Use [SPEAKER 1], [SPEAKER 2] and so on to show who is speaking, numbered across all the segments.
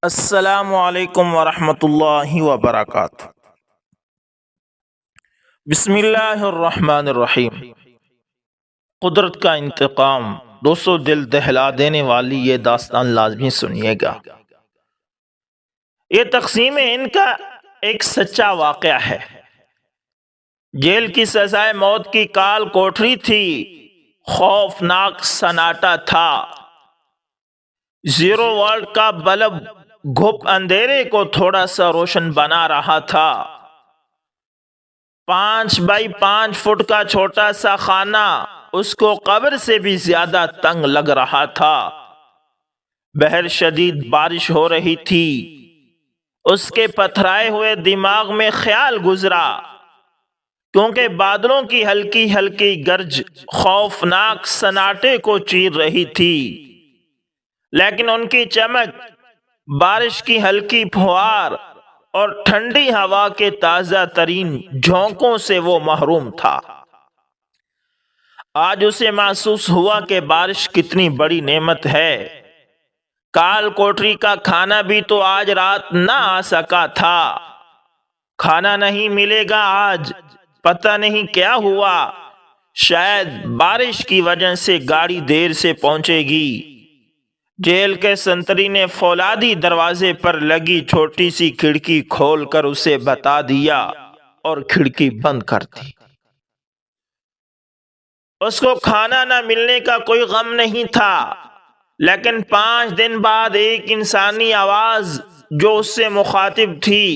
[SPEAKER 1] السلام علیکم ورحمۃ اللہ وبرکاتہ۔ بسم اللہ الرحمن الرحیم۔ قدرت کا انتقام، دوستو دل دہلا دینے والی یہ داستان لازمی سنیے گا۔ یہ تقسیم ہند کا ایک سچا واقعہ ہے۔ جیل کی سزائے موت کی کال کوٹری تھی، خوفناک سناٹا تھا۔ زیرو ورلڈ کا بلب گھپ اندھیرے کو تھوڑا سا روشن بنا رہا تھا۔ 5 بائی 5 فٹ کا چھوٹا سا خانہ اس کو قبر سے بھی زیادہ تنگ لگ رہا تھا۔ بہر شدید بارش ہو رہی تھی۔ اس کے پتھرائے ہوئے دماغ میں خیال گزرا، کیونکہ بادلوں کی ہلکی ہلکی گرج خوفناک سناٹے کو چیر رہی تھی، لیکن ان کی چمک، بارش کی ہلکی پھوار اور ٹھنڈی ہوا کے تازہ ترین جھونکوں سے وہ محروم تھا۔ آج اسے محسوس ہوا کہ بارش کتنی بڑی نعمت ہے۔ کال کوٹری کا کھانا بھی تو آج رات نہ آ سکا تھا۔ کھانا نہیں ملے گا آج، پتہ نہیں کیا ہوا۔ شاید بارش کی وجہ سے گاڑی دیر سے پہنچے گی۔ جیل کے سنتری نے فولادی دروازے پر لگی چھوٹی سی کھڑکی کھول کر اسے بتا دیا اور کھڑکی بند کر دی۔ اس کو کھانا نہ ملنے کا کوئی غم نہیں تھا، لیکن 5 دن بعد ایک انسانی آواز جو اس سے مخاطب تھی،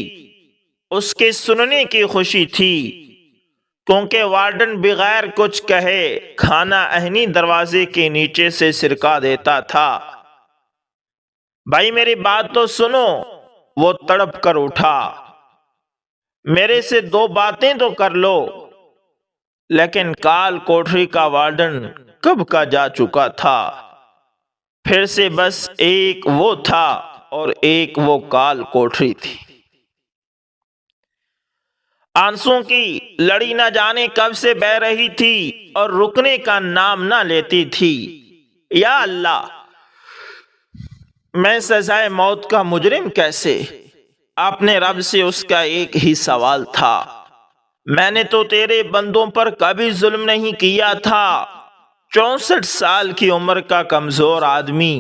[SPEAKER 1] اس کے سننے کی خوشی تھی، کیونکہ وارڈن بغیر کچھ کہے کھانا اہنی دروازے کے نیچے سے سرکا دیتا تھا۔ بھائی میری بات تو سنو، وہ تڑپ کر اٹھا۔ میرے سے 2 باتیں تو کر لو۔ لیکن کال کوٹری کا وارڈن کب کا جا چکا تھا۔ پھر سے بس ایک وہ تھا اور ایک وہ کال کوٹری تھی۔ آنسوں کی لڑی نہ جانے کب سے بہہ رہی تھی اور رکنے کا نام نہ لیتی تھی۔ یا اللہ، میں سزائے موت کا مجرم کیسے؟ اپنے رب سے اس کا ایک ہی سوال تھا، میں نے تو تیرے بندوں پر کبھی ظلم نہیں کیا تھا۔ 64 سال کی عمر کا کمزور آدمی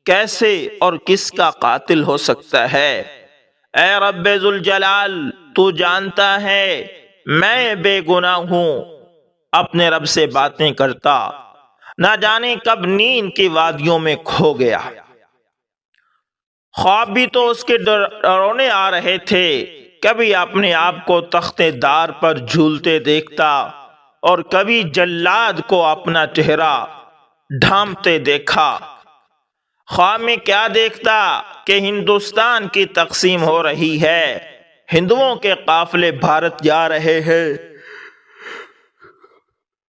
[SPEAKER 1] کیسے اور کس کا قاتل ہو سکتا ہے؟ اے رب ذوالجلال، تو جانتا ہے میں بے گناہ ہوں۔ اپنے رب سے باتیں کرتا، نہ جانے کب نیند کی وادیوں میں کھو گیا۔ خواب بھی تو اس کے ڈراونے آ رہے تھے۔ کبھی اپنے آپ کو تختے دار پر جھولتے دیکھتا اور کبھی جلاد کو اپنا چہرہ ڈھانپتے دیکھا۔ خواب میں کیا دیکھتا کہ ہندوستان کی تقسیم ہو رہی ہے، ہندوؤں کے قافلے بھارت جا رہے ہیں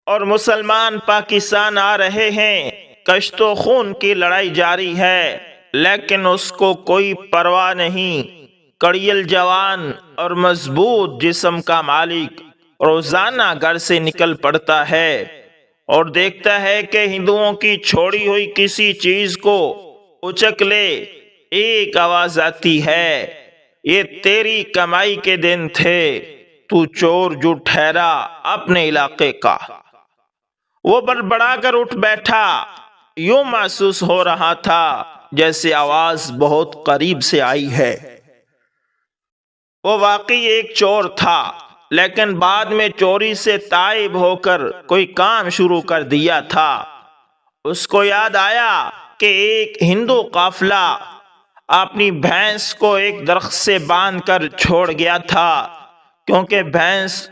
[SPEAKER 1] اور مسلمان پاکستان آ رہے ہیں۔ کشت و خون کی لڑائی جاری ہے، لیکن اس کو کوئی پرواہ نہیں۔ کڑیل جوان اور مضبوط جسم کا مالک روزانہ گھر سے نکل پڑتا ہے اور دیکھتا ہے کہ ہندوؤں کی چھوڑی ہوئی کسی چیز کو اچک لے۔ ایک آواز آتی ہے، یہ تیری کمائی کے دن تھے، تو چور جو ٹھہرا اپنے علاقے کا۔ وہ بڑبڑا کر اٹھ بیٹھا۔ یوں محسوس ہو رہا تھا جیسے آواز بہت قریب سے آئی ہے۔ وہ واقعی ایک چور تھا، لیکن بعد میں چوری سے تائب ہو کر کوئی کام شروع کر دیا تھا۔ اس کو یاد آیا کہ ایک ہندو قافلہ اپنی بھینس کو ایک درخت سے باندھ کر چھوڑ گیا تھا، کیونکہ بھینس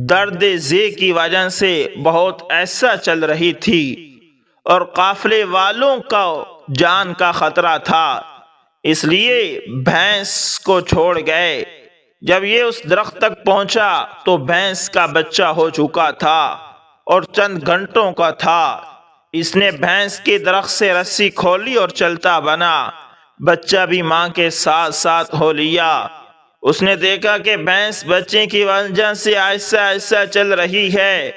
[SPEAKER 1] درد ذی کی وجہ سے بہت ایسا چل رہی تھی اور قافلے والوں کو جان کا خطرہ تھا، اس لیے بھینس کو چھوڑ گئے۔ جب یہ اس درخت تک پہنچا تو بھینس کا بچہ ہو چکا تھا اور چند گھنٹوں کا تھا۔ اس نے بھینس کی درخت سے رسی کھولی اور چلتا بنا۔ بچہ بھی ماں کے ساتھ ساتھ ہو لیا۔ اس نے دیکھا کہ بھینس بچے کی وجہ سے آہستہ آہستہ چل رہی ہے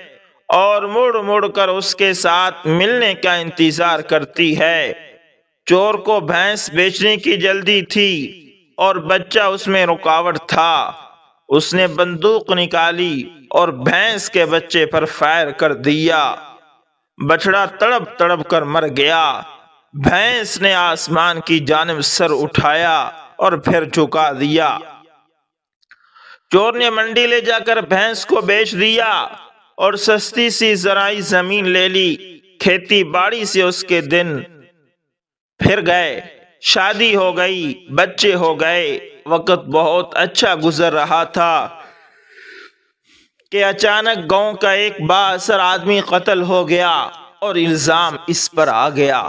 [SPEAKER 1] اور مڑ مڑ کر اس کے ساتھ ملنے کا انتظار کرتی ہے۔ چور کو بھینس بیچنے کی جلدی تھی اور بچہ اس میں رکاوٹ تھا۔ اس نے بندوق نکالی اور بھینس کے بچے پر فائر کر دیا۔ بچڑا تڑپ تڑپ کر مر گیا۔ بھینس نے آسمان کی جانب سر اٹھایا اور پھر جھکا دیا۔ چور نے منڈی لے جا کر بھینس کو بیچ دیا اور سستی سی زرعی زمین لے لی۔ کھیتی باڑی سے اس کے دن پھر گئے، شادی ہو گئی، بچے ہو گئے، وقت بہت اچھا گزر رہا تھا کہ اچانک گاؤں کا ایک بااثر آدمی قتل ہو گیا اور الزام اس پر آ گیا۔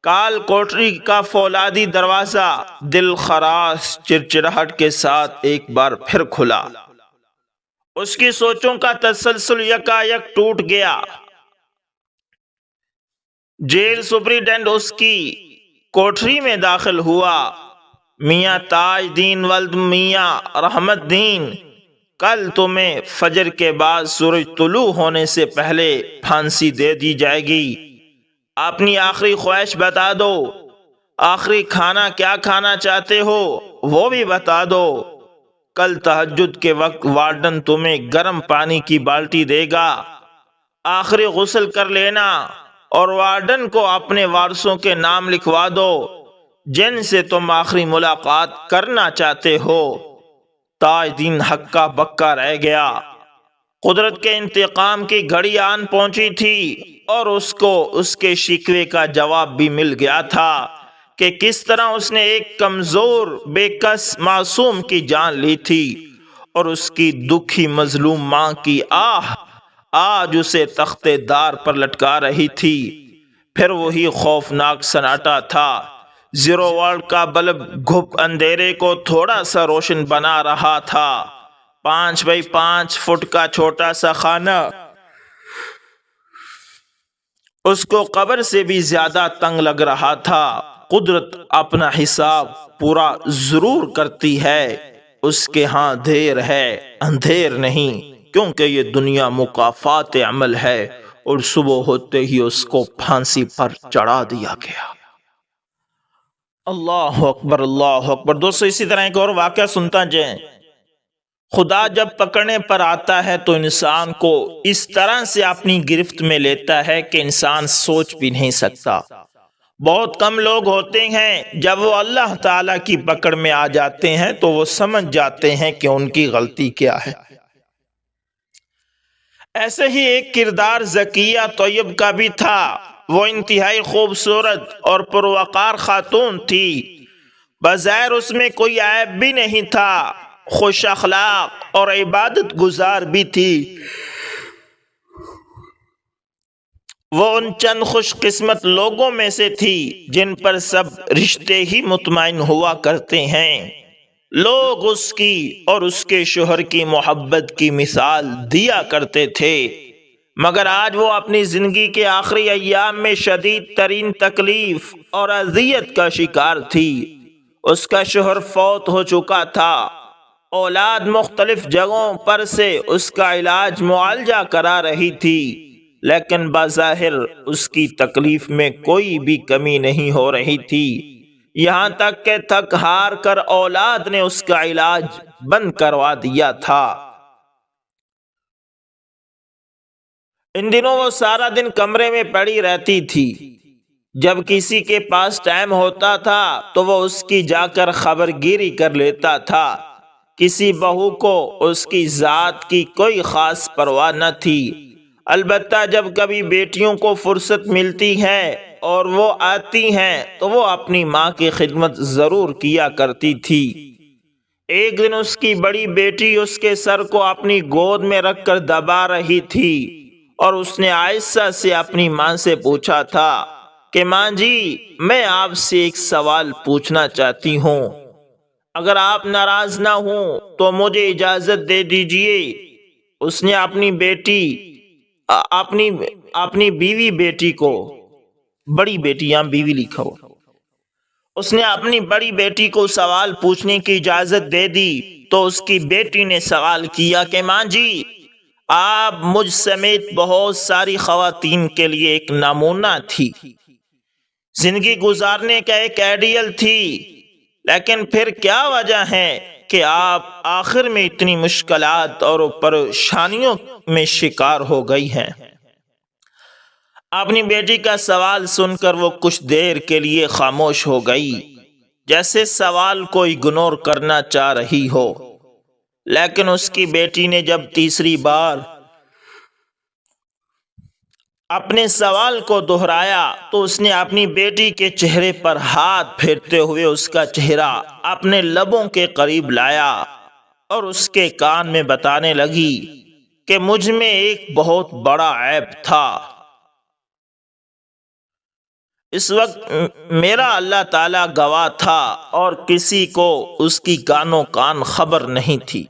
[SPEAKER 1] کال کوٹری کا فولادی دروازہ دل خراش چڑچڑاہٹ کے ساتھ ایک بار پھر کھلا۔ اس کی سوچوں کا تسلسل یکایک ٹوٹ گیا۔ جیل سپرنٹینڈنٹ اس کی کوٹری میں داخل ہوا۔ میاں تاج دین ولد میاں رحمت دین، کل تمہیں فجر کے بعد سورج طلوع ہونے سے پہلے پھانسی دے دی جائے گی۔ اپنی آخری خواہش بتا دو، آخری کھانا کیا کھانا چاہتے ہو وہ بھی بتا دو۔ کل تہجد کے وقت وارڈن تمہیں گرم پانی کی بالٹی دے گا، آخری غسل کر لینا اور وارڈن کو اپنے وارثوں کے نام لکھوا دو جن سے تم آخری ملاقات کرنا چاہتے ہو۔ تاج دین ہکا بکا رہ گیا۔ قدرت کے انتقام کی گھڑی آن پہنچی تھی اور اس کو اس کے شکوے کا جواب بھی مل گیا تھا کہ کس طرح اس نے ایک کمزور بے کس معصوم کی جان لی تھی اور اس کی دکھی مظلوم ماں کی آہ آج اسے تختے دار پر لٹکا رہی تھی۔ پھر وہی خوفناک سناٹا تھا۔ زیرو وولٹ کا بلب گھپ اندھیرے کو تھوڑا سا روشن بنا رہا تھا۔ 5 بائی 5 فٹ کا چھوٹا سا خانہ اس کو قبر سے بھی زیادہ تنگ لگ رہا تھا۔ قدرت اپنا حساب پورا ضرور کرتی ہے، اس کے ہاں دیر ہے اندھیر نہیں، کیونکہ یہ دنیا مکافات عمل ہے۔ اور صبح ہوتے ہی اس کو پھانسی پر چڑھا دیا گیا۔ اللہ اکبر اللہ اکبر۔ دوستو اسی طرح ایک اور واقعہ سنتا جائیں۔ خدا جب پکڑنے پر آتا ہے تو انسان کو اس طرح سے اپنی گرفت میں لیتا ہے کہ انسان سوچ بھی نہیں سکتا۔ بہت کم لوگ ہوتے ہیں جب وہ اللہ تعالیٰ کی پکڑ میں آ جاتے ہیں تو وہ سمجھ جاتے ہیں کہ ان کی غلطی کیا ہے۔ ایسے ہی ایک کردار زکیہ طیب کا بھی تھا۔ وہ انتہائی خوبصورت اور پروقار خاتون تھی۔ بظاہر اس میں کوئی عیب بھی نہیں تھا، خوش اخلاق اور عبادت گزار بھی تھی۔ وہ ان چند خوش قسمت لوگوں میں سے تھی جن پر سب رشتے ہی مطمئن ہوا کرتے ہیں۔ لوگ اس کی اور اس کے شوہر کی محبت کی مثال دیا کرتے تھے، مگر آج وہ اپنی زندگی کے آخری ایام میں شدید ترین تکلیف اور اذیت کا شکار تھی۔ اس کا شوہر فوت ہو چکا تھا۔ اولاد مختلف جگہوں پر سے اس کا علاج معالجہ کرا رہی تھی، لیکن بظاہر اس کی تکلیف میں کوئی بھی کمی نہیں ہو رہی تھی، یہاں تک کہ تھک ہار کر اولاد نے اس کا علاج بند کروا دیا تھا۔ ان دنوں وہ سارا دن کمرے میں پڑی رہتی تھی۔ جب کسی کے پاس ٹائم ہوتا تھا تو وہ اس کی جا کر خبر گیری کر لیتا تھا۔ کسی بہو کو اس کی ذات کی کوئی خاص پرواہ نہ تھی، البتہ جب کبھی بیٹیوں کو فرصت ملتی ہے اور وہ آتی ہیں تو وہ اپنی ماں کی خدمت ضرور کیا کرتی تھی۔ ایک دن اس کی بڑی بیٹی اس کے سر کو اپنی گود میں رکھ کر دبا رہی تھی اور اس نے آہستہ سے اپنی ماں سے پوچھا تھا کہ ماں جی، میں آپ سے ایک سوال پوچھنا چاہتی ہوں، اگر آپ ناراض نہ ہوں تو مجھے اجازت دے دیجئے۔ اس نے اپنی بیوی بیٹی کو، بڑی بیٹی یہاں بیوی لکھا ہو، اس نے اپنی بڑی بیٹی کو سوال پوچھنے کی اجازت دے دی تو اس کی بیٹی نے سوال کیا کہ ماں جی، آپ مجھ سمیت بہت ساری خواتین کے لیے ایک نمونہ تھی۔ زندگی گزارنے کا ایک آئیڈیل تھی، لیکن پھر کیا وجہ ہے کہ آپ آخر میں اتنی مشکلات اور پریشانیوں میں شکار ہو گئی ہیں؟ اپنی بیٹی کا سوال سن کر وہ کچھ دیر کے لیے خاموش ہو گئی، جیسے سوال کو اگنور کرنا چاہ رہی ہو۔ لیکن اس کی بیٹی نے جب تیسری بار اپنے سوال کو دہرایا تو اس نے اپنی بیٹی کے چہرے پر ہاتھ پھیرتے ہوئے اس کا چہرہ اپنے لبوں کے قریب لایا اور اس کے کان میں بتانے لگی کہ مجھ میں ایک بہت بڑا عیب تھا۔ اس وقت میرا اللہ تعالیٰ گواہ تھا اور کسی کو اس کی گانو کان خبر نہیں تھی،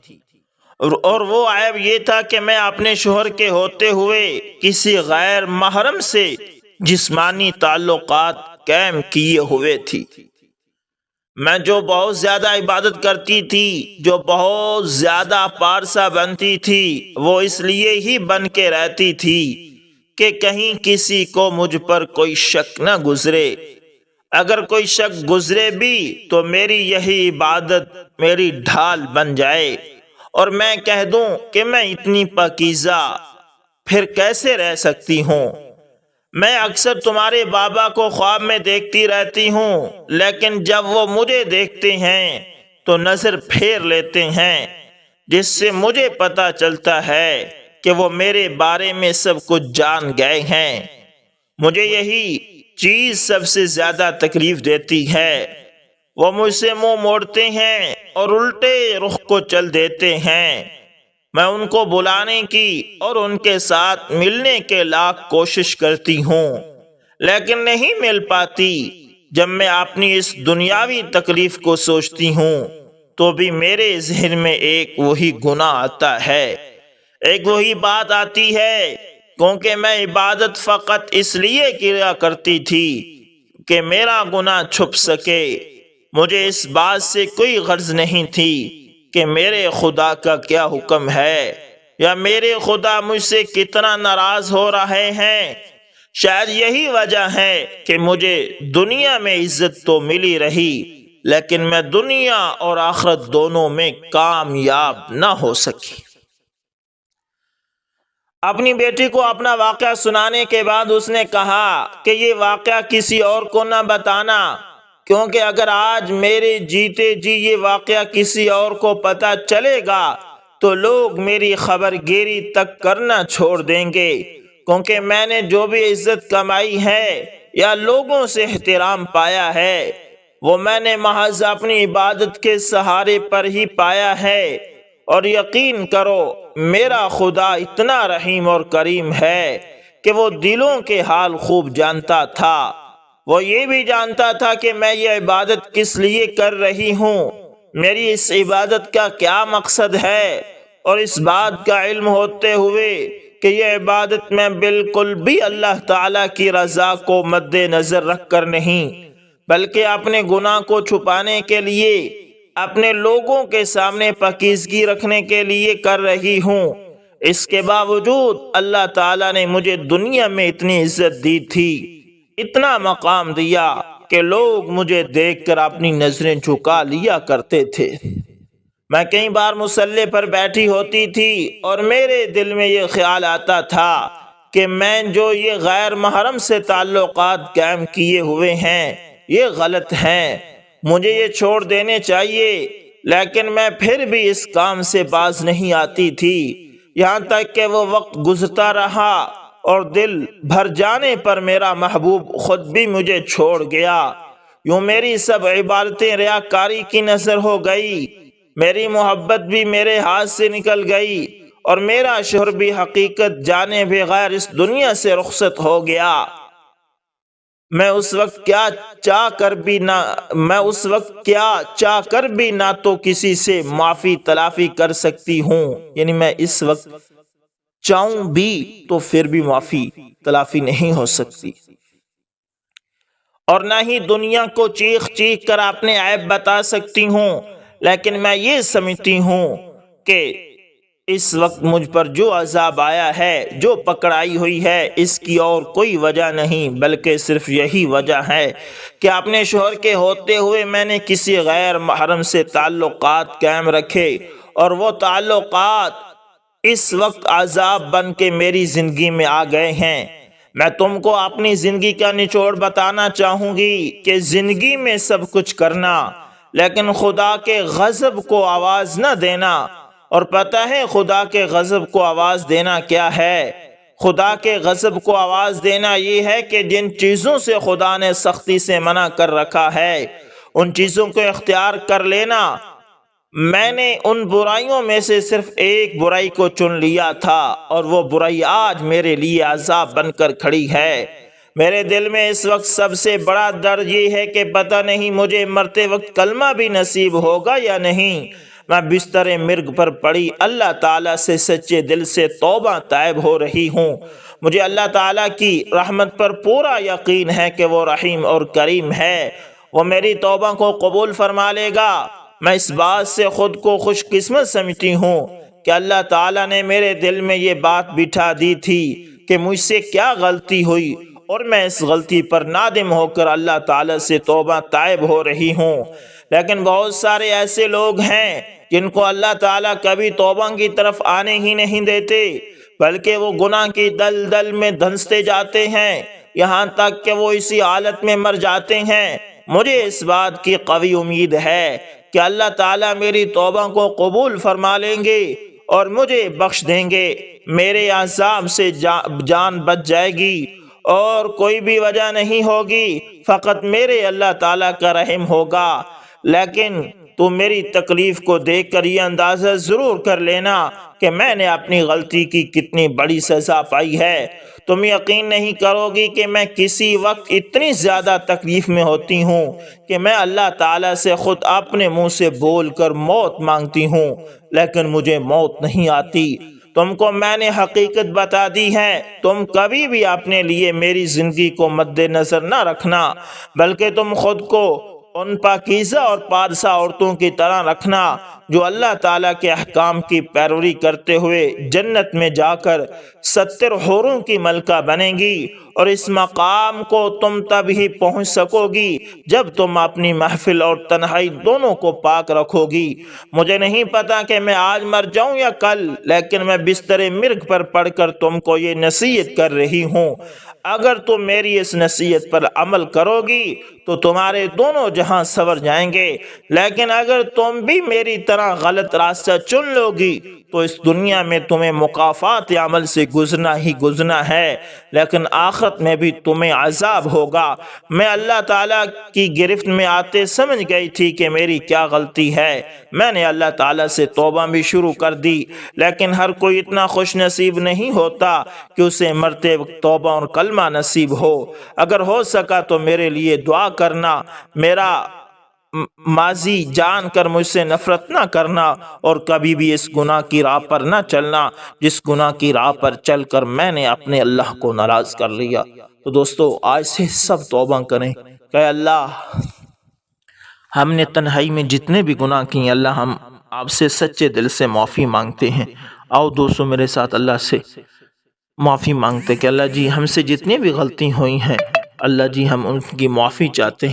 [SPEAKER 1] اور وہ عیب یہ تھا کہ میں اپنے شوہر کے ہوتے ہوئے کسی غیر محرم سے جسمانی تعلقات قائم کیے ہوئے تھی۔ میں جو بہت زیادہ عبادت کرتی تھی، جو بہت زیادہ پارسا بنتی تھی، وہ اس لیے ہی بن کے رہتی تھی کہ کہیں کسی کو مجھ پر کوئی شک نہ گزرے۔ اگر کوئی شک گزرے بھی تو میری یہی عبادت میری ڈھال بن جائے اور میں کہہ دوں کہ میں اتنی پاکیزہ پھر کیسے رہ سکتی ہوں۔ میں اکثر تمہارے بابا کو خواب میں دیکھتی رہتی ہوں، لیکن جب وہ مجھے دیکھتے ہیں تو نظر پھیر لیتے ہیں، جس سے مجھے پتہ چلتا ہے کہ وہ میرے بارے میں سب کچھ جان گئے ہیں۔ مجھے یہی چیز سب سے زیادہ تکلیف دیتی ہے۔ وہ مجھ سے منہ موڑتے ہیں اور الٹے رخ کو چل دیتے ہیں۔ میں ان کو بلانے کی اور ان کے ساتھ ملنے کے لاکھ کوشش کرتی ہوں، لیکن نہیں مل پاتی۔ جب میں اپنی اس دنیاوی تکلیف کو سوچتی ہوں تو بھی میرے ذہن میں ایک وہی گناہ آتا ہے، ایک وہی بات آتی ہے، کیونکہ میں عبادت فقط اس لیے کیا کرتی تھی کہ میرا گناہ چھپ سکے۔ مجھے اس بات سے کوئی غرض نہیں تھی کہ میرے خدا کا کیا حکم ہے یا میرے خدا مجھ سے کتنا ناراض ہو رہے ہیں۔ شاید یہی وجہ ہے کہ مجھے دنیا میں عزت تو ملی رہی، لیکن میں دنیا اور آخرت دونوں میں کامیاب نہ ہو سکی۔ اپنی بیٹی کو اپنا واقعہ سنانے کے بعد اس نے کہا کہ یہ واقعہ کسی اور کو نہ بتانا، کیونکہ اگر آج میرے جیتے جی یہ واقعہ کسی اور کو پتہ چلے گا تو لوگ میری خبر گیری تک کرنا چھوڑ دیں گے، کیونکہ میں نے جو بھی عزت کمائی ہے یا لوگوں سے احترام پایا ہے وہ میں نے محض اپنی عبادت کے سہارے پر ہی پایا ہے۔ اور یقین کرو میرا خدا اتنا رحیم اور کریم ہے کہ وہ دلوں کے حال خوب جانتا تھا۔ وہ یہ بھی جانتا تھا کہ میں یہ عبادت کس لیے کر رہی ہوں، میری اس عبادت کا کیا مقصد ہے، اور اس بات کا علم ہوتے ہوئے کہ یہ عبادت میں بالکل بھی اللہ تعالیٰ کی رضا کو مد نظر رکھ کر نہیں بلکہ اپنے گناہ کو چھپانے کے لیے، اپنے لوگوں کے سامنے پاکیزگی رکھنے کے لیے کر رہی ہوں۔ اس کے باوجود اللہ تعالیٰ نے مجھے دنیا میں اتنی عزت دی تھی، اتنا مقام دیا کہ لوگ مجھے دیکھ کر اپنی نظریں جھکا لیا کرتے تھے۔ میں کئی بار مصلی پر بیٹھی ہوتی تھی اور میرے دل میں یہ خیال آتا تھا کہ میں جو یہ غیر محرم سے تعلقات قائم کیے ہوئے ہیں یہ غلط ہیں، مجھے یہ چھوڑ دینے چاہیے، لیکن میں پھر بھی اس کام سے باز نہیں آتی تھی، یہاں تک کہ وہ وقت گزرتا رہا اور دل بھر جانے پر میرا محبوب خود بھی مجھے چھوڑ گیا۔ یوں میری سب عبادتیں ریاکاری کی نظر ہو گئی، میری محبت بھی میرے ہاتھ سے نکل گئی اور میرا شوہر بھی حقیقت جانے بغیر اس دنیا سے رخصت ہو گیا۔ میں اس وقت کیا چاہ کر بھی نہ تو کسی سے معافی تلافی کر سکتی ہوں، یعنی میں اس وقت چاہوں بھی تو پھر بھی معافی تلافی نہیں ہو سکتی، اور نہ ہی دنیا کو چیخ چیخ کر اپنے عیب بتا سکتی ہوں، لیکن میں یہ سمجھتی ہوں کہ اس وقت مجھ پر جو عذاب آیا ہے، جو پکڑائی ہوئی ہے، اس کی اور کوئی وجہ نہیں بلکہ صرف یہی وجہ ہے کہ اپنے شوہر کے ہوتے ہوئے میں نے کسی غیر محرم سے تعلقات قائم رکھے، اور وہ تعلقات اس وقت عذاب بن کے میری زندگی میں آ گئے ہیں۔ میں تم کو اپنی زندگی کا نچوڑ بتانا چاہوں گی کہ زندگی میں سب کچھ کرنا، لیکن خدا کے غضب کو آواز نہ دینا۔ اور پتہ ہے خدا کے غضب کو آواز دینا کیا ہے؟ خدا کے غضب کو آواز دینا یہ ہے کہ جن چیزوں سے خدا نے سختی سے منع کر رکھا ہے ان چیزوں کو اختیار کر لینا۔ میں نے ان برائیوں میں سے صرف ایک برائی کو چن لیا تھا، اور وہ برائی آج میرے لیے عذاب بن کر کھڑی ہے۔ میرے دل میں اس وقت سب سے بڑا ڈر یہ ہے کہ پتہ نہیں مجھے مرتے وقت کلمہ بھی نصیب ہوگا یا نہیں۔ میں بستر مرگ پر پڑی اللہ تعالیٰ سے سچے دل سے توبہ طائب ہو رہی ہوں۔ مجھے اللہ تعالیٰ کی رحمت پر پورا یقین ہے کہ وہ رحیم اور کریم ہے، وہ میری توبہ کو قبول فرما لے گا۔ میں اس بات سے خود کو خوش قسمت سمجھتی ہوں کہ اللہ تعالیٰ نے میرے دل میں یہ بات بٹھا دی تھی کہ مجھ سے کیا غلطی ہوئی، اور میں اس غلطی پر نادم ہو کر اللہ تعالیٰ سے توبہ طائب ہو رہی ہوں۔ لیکن بہت سارے ایسے لوگ ہیں جن کو اللہ تعالیٰ کبھی توبہ کی طرف آنے ہی نہیں دیتے، بلکہ وہ گناہ کی دلدل میں دھنستے جاتے ہیں، یہاں تک کہ وہ اسی حالت میں مر جاتے ہیں۔ مجھے اس بات کی قوی امید ہے کہ اللہ تعالیٰ میری توبہ کو قبول فرما لیں گے اور مجھے بخش دیں گے، میرے عذاب سے جان بچ جائے گی، اور کوئی بھی وجہ نہیں ہوگی، فقط میرے اللہ تعالیٰ کا رحم ہوگا۔ لیکن تو میری تکلیف کو دیکھ کر یہ اندازہ ضرور کر لینا کہ میں نے اپنی غلطی کی کتنی بڑی سزا پائی ہے۔ تم یقین نہیں کرو گی کہ میں کسی وقت اتنی زیادہ تکلیف میں ہوتی ہوں کہ میں اللہ تعالیٰ سے خود اپنے منہ سے بول کر موت مانگتی ہوں، لیکن مجھے موت نہیں آتی۔ تم کو میں نے حقیقت بتا دی ہے۔ تم کبھی بھی اپنے لیے میری زندگی کو مد نظر نہ رکھنا، بلکہ تم خود کو ان پاکیزہ اور پارسا عورتوں کی طرح رکھنا جو اللہ تعالیٰ کے احکام کی پیروی کرتے ہوئے جنت میں جا کر 70 حوروں کی ملکہ بنیں گی، اور اس مقام کو تم تب ہی پہنچ سکو گی جب تم اپنی محفل اور تنہائی دونوں کو پاک رکھو گی۔ مجھے نہیں پتا کہ میں آج مر جاؤں یا کل، لیکن میں بستر مرگ پر پڑھ کر تم کو یہ نصیحت کر رہی ہوں۔ اگر تم میری اس نصیحت پر عمل کرو گی تو تمہارے دونوں جہاں سنور جائیں گے، لیکن اگر تم بھی میری طرح غلط راستہ چن لو گی تو اس دنیا میں تمہیں مکافات عمل سے گزرنا ہی گزرنا ہے، لیکن آخرت میں بھی تمہیں عذاب ہوگا۔ میں اللہ تعالیٰ کی گرفت میں آتے سمجھ گئی تھی کہ میری کیا غلطی ہے۔ میں نے اللہ تعالیٰ سے توبہ بھی شروع کر دی، لیکن ہر کوئی اتنا خوش نصیب نہیں ہوتا کہ اسے مرتے وقت توبہ اور کلمہ نصیب ہو۔ اگر ہو سکا تو میرے لیے دعا کرنا، میرا ماضی جان کر مجھ سے نفرت نہ کرنا، اور کبھی بھی اس گناہ کی راہ پر نہ چلنا جس گناہ کی راہ پر چل کر میں نے اپنے اللہ کو ناراض کر لیا۔ تو دوستو آج سے سب توبہ کریں کہ اللہ ہم نے تنہائی میں جتنے بھی گناہ کیے، اللہ ہم آپ سے سچے دل سے معافی مانگتے ہیں۔ آؤ دوستو میرے ساتھ اللہ سے معافی مانگتے کہ اللہ جی ہم سے جتنی بھی غلطی ہوئی ہیں، اللہ جی ہم ان کی معافی چاہتے ہیں۔